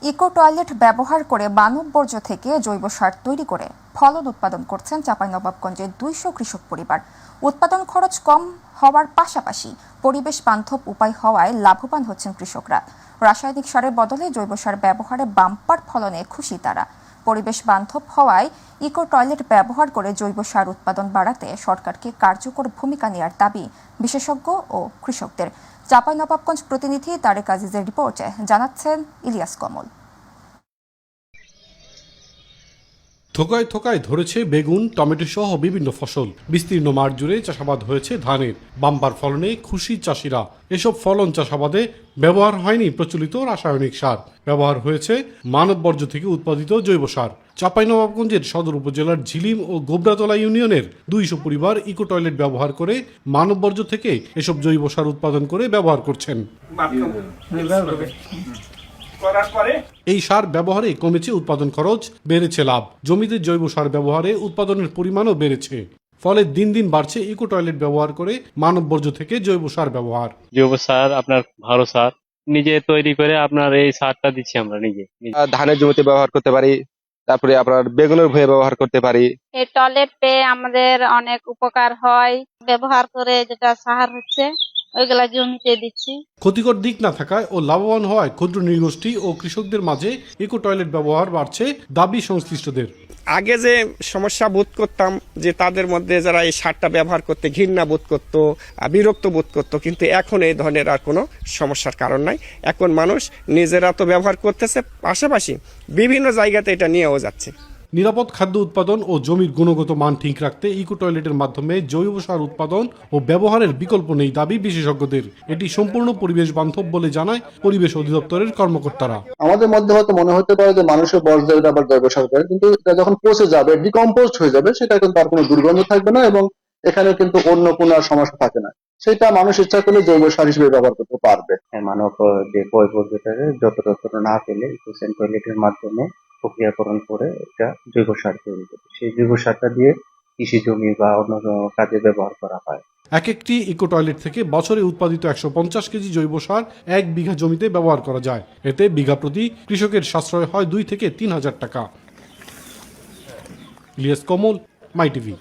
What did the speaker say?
Eco toilet ব্যবহার করে মানব বর্জ্য থেকে জৈব সার তৈরি করে ফলন উৎপাদন করছেন চাঁপাইনবাবগঞ্জের 200 কৃষক পরিবার। উৎপাদন খরচ কম হওয়ার পাশাপাশি পরিবেশ বান্ধব উপায় হওয়ায় লাভবান হচ্ছেন কৃষকরা। রাসায়নিক সারের বদলে জৈব সার ব্যবহারে বাম্পার ফলনে খুশি তারা। পরিবেশ বান্ধব হওয়ায় ইকো টয়লেট ব্যবহার করে জৈব সার উৎপাদন বাড়াতে সরকারকে কার্যকর ভূমিকা নেওয়ার দাবি বিশেষজ্ঞ ও কৃষকদের। চাঁপাইনবাবগঞ্জ প্রতিনিধি তারেক আজিজের রিপোর্টে জানাচ্ছেন ইলিয়াস কমল। থোকায় থোকায় ধরেছে বেগুন, টমেটো সহ বিভিন্ন ফসল। বিস্তীর্ণ মাঠ জুড়ে চাষাবাদ হয়েছে ধানের। বাম্পার ফলনে খুশি চাষিরা। এসব ফলন চাষাবাদে ব্যবহার হয়নি প্রচলিত রাসায়নিক সার, ব্যবহার হয়েছে মানব বর্জ্য থেকে উৎপাদিত জৈব সার। চাঁপাইনবাবগঞ্জের সদর উপজেলার ঝিলিম ও গোবরাতলা ইউনিয়নের 200 পরিবার ইকো টয়লেট ব্যবহার করে মানব বর্জ্য থেকে এসব জৈব সার উৎপাদন করে ব্যবহার করছেন। এই সার ব্যবহারে কমেছে উৎপাদন খরচ, বেড়েছে লাভ। জমিতে জৈব সার ব্যবহারে উৎপাদনের পরিমাণও বেড়েছে। ফলে দিন দিন বাড়ছে ইকো টয়লেট ব্যবহার করে মানব বর্জ্য থেকে জৈব সার ব্যবহার। জৈব সার আপনার ভালো সার নিজে তৈরি করে আপনার এই সারটা দিচ্ছি আমরা নিজে। ধানের জমিতে ব্যবহার করতে পারি, তারপরে আপনার বেগুনের ভুঁইয়ে ব্যবহার করতে পারি। এই টয়লেট পেয়ে আমাদের অনেক উপকার হয়। ব্যবহার করে যেটা সার হচ্ছে ওইগুলা জমিতে দিচ্ছি। ক্ষতিকর দিক না থাকায় ও লাভবান হওয়ায় ক্ষুদ্র নৃগোষ্ঠী ও কৃষকদের মাঝে ইকো টয়লেট ব্যবহার বাড়ছে দাবি সংশ্লিষ্টদের। আগে যে সমস্যা বোধ করতাম যে তাদের মধ্যে যারা এই সারটা ব্যবহার করতে ঘৃণা বোধ করতো, বিরক্ত বোধ করতো, কিন্তু এখন এই ধরনের আর কোনো সমস্যার কারণ নাই। এখন মানুষ নিজেরা তো ব্যবহার করতেছে, পাশাপাশি বিভিন্ন জায়গাতে এটা নিয়েও যাচ্ছে। নিরাপদ খাদ্য উৎপাদন ও জমির গুণগত মান ঠিক রাখতে ইকো টয়লেটের মাধ্যমে জৈব সার উৎপাদন ও ব্যবহারের বিকল্প নেই দাবি বিশেষজ্ঞদের। এটি সম্পূর্ণ পরিবেশ বান্ধব বলে জানায় পরিবেশ অধিদপ্তরের কর্মকর্তারা। আমাদের মধ্যে হয়তো মনে হতে পারে যে মানুষের বর্জ্য আবার জৈব সার করে, কিন্তু এটা যখন পচে যাবে, ডিকম্পোজ হয়ে যাবে, সেটা কিন্তু আর কোনো দুর্গন্ধ থাকবে না এবং এখানে কিন্তু অন্য কোনো আর সমস্যা থাকে না। সেটা মানুষ ইচ্ছা করলে জৈব সার হিসেবে ব্যবহার করতে পারবে। মানব যে বর্জ্যটাকে যত্র না ফেলে টয়লেটের মাধ্যমে প্রক্রিয়াকরণ করে এটা জৈব সার তৈরি করে সেই জৈব সারটা দিয়ে কৃষি জমি বা অন্য কাজে ব্যবহার করা হয়। এক একটি ইকো টয়লেট থেকে বছরে উৎপাদিত 150 কেজি জৈব সার 1 বিঘা জমিতে ব্যবহার করা যায়। এতে বিঘা প্রতি কৃষকের সাশ্রয় হয় 2 থেকে 3 হাজার টাকা। ইলিয়াস কমল, মাই টিভি।